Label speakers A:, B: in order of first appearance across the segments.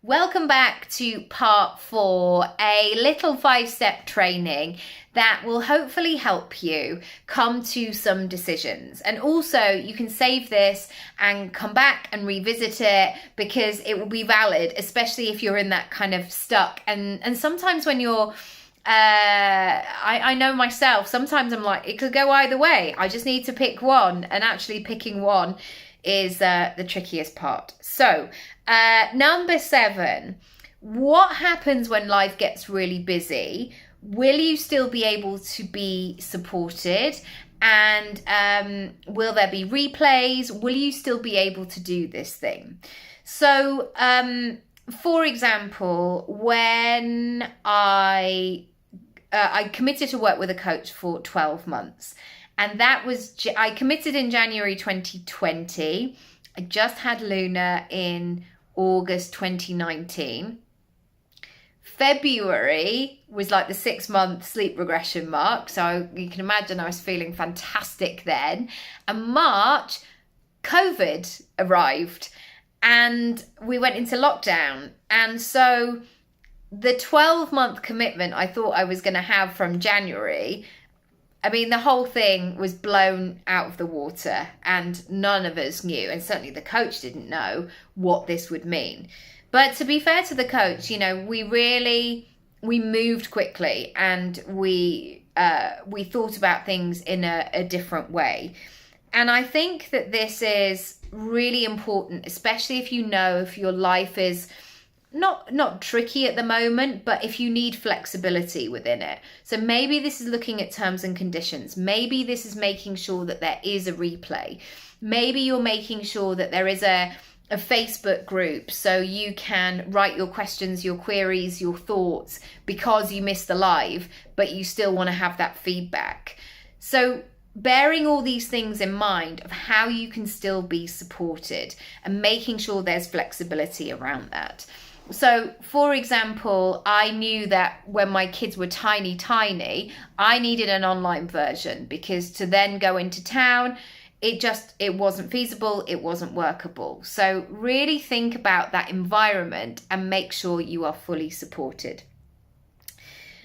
A: Welcome back to part 4, a little 5-step training that will hopefully help you come to some decisions. And also you can save this and come back and revisit it because it will be valid, especially if you're in that kind of stuck. And sometimes when you're I know myself, sometimes I'm like, it could go either way. I just need to pick one, and actually picking one is the trickiest part. So number 7, what happens when life gets really busy? Will you still be able to be supported? And will there be replays? Will you still be able to do this thing? So for example, when I committed to work with a coach for 12 months, and that was, I committed in January 2020. I just had Luna in August 2019. February was like the 6-month sleep regression mark. So you can imagine I was feeling fantastic then. And March, COVID arrived and we went into lockdown. And so the 12-month commitment I thought I was going to have from January, I mean, the whole thing was blown out of the water and none of us knew, and certainly the coach didn't know what this would mean. But to be fair to the coach, you know, we moved quickly and we thought about things in a different way. And I think that this is really important, especially if you know if your life is not tricky at the moment, but if you need flexibility within it. So maybe this is looking at terms and conditions. Maybe this is making sure that there is a replay. Maybe you're making sure that there is a Facebook group so you can write your questions, your queries, your thoughts because you missed the live, but you still want to have that feedback. So bearing all these things in mind of how you can still be supported and making sure there's flexibility around that. So, for example, I knew that when my kids were tiny, I needed an online version because to then go into town, it wasn't feasible, it wasn't workable. So really think about that environment and make sure you are fully supported.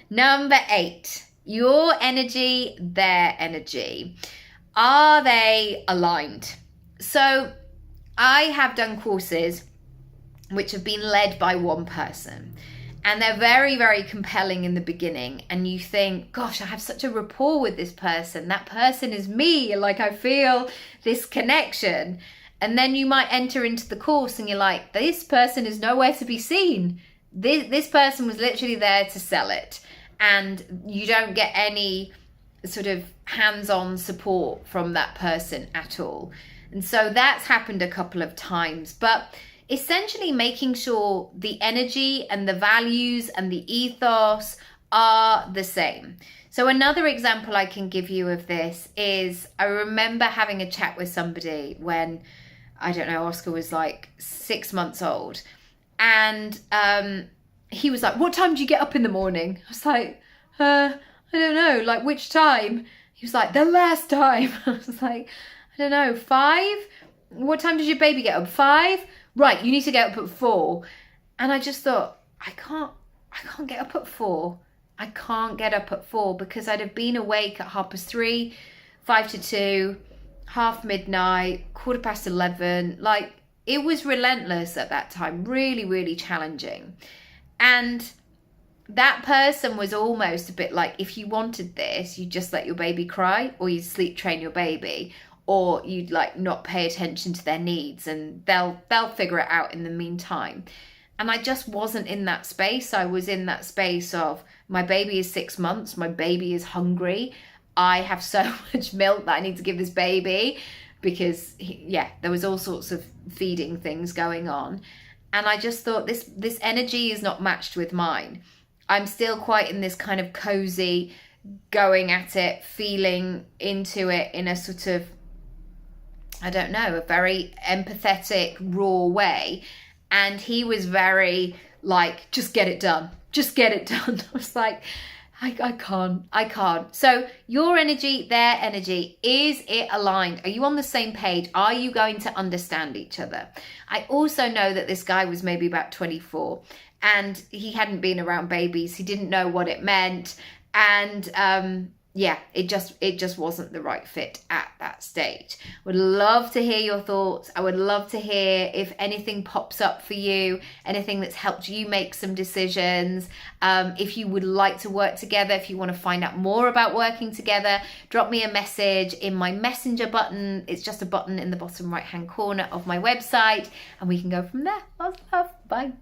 A: Number 8, your energy, their energy. Are they aligned? So I have done courses which have been led by one person, and they're very, very compelling in the beginning, and you think, gosh, I have such a rapport with this person, that person is me, like I feel this connection. And then you might enter into the course and you're like, this person is nowhere to be seen. This person was literally there to sell it, and you don't get any sort of hands-on support from that person at all. And so that's happened a couple of times, but essentially making sure the energy and the values and the ethos are the same. So another example I can give you of this is, I remember having a chat with somebody when, I don't know, Oscar was like 6 months old. And he was like, what time do you get up in the morning? I was like, I don't know, like which time? He was like, the last time. I was like, I don't know, 5? What time does your baby get up? 5? Right, you need to get up at 4. And I just thought, I can't get up at 4. I can't get up at 4 because I'd have been awake at 3:30, 5 to 2, half midnight, 11:15. Like, it was relentless at that time, really, really challenging. And that person was almost a bit like, if you wanted this, you just let your baby cry, or you sleep train your baby, or you'd like not pay attention to their needs and they'll figure it out in the meantime. And I just wasn't in that space. I was in that space of, my baby is 6 months, my baby is hungry, I have so much milk that I need to give this baby, because there was all sorts of feeding things going on. And I just thought, this energy is not matched with mine. I'm still quite in this kind of cozy, going at it, feeling into it in a sort of, I don't know, a very empathetic, raw way. And he was very like, just get it done. Just get it done. I was like, I can't. So your energy, their energy, is it aligned? Are you on the same page? Are you going to understand each other? I also know that this guy was maybe about 24 and he hadn't been around babies. He didn't know what it meant. And yeah, it just wasn't the right fit at that stage. Would love to hear your thoughts. I would love to hear if anything pops up for you, anything that's helped you make some decisions. If you would like to work together, if you want to find out more about working together, drop me a message in my messenger button. It's just a button in the bottom right hand corner of my website, and we can go from there. Lots of love. Bye.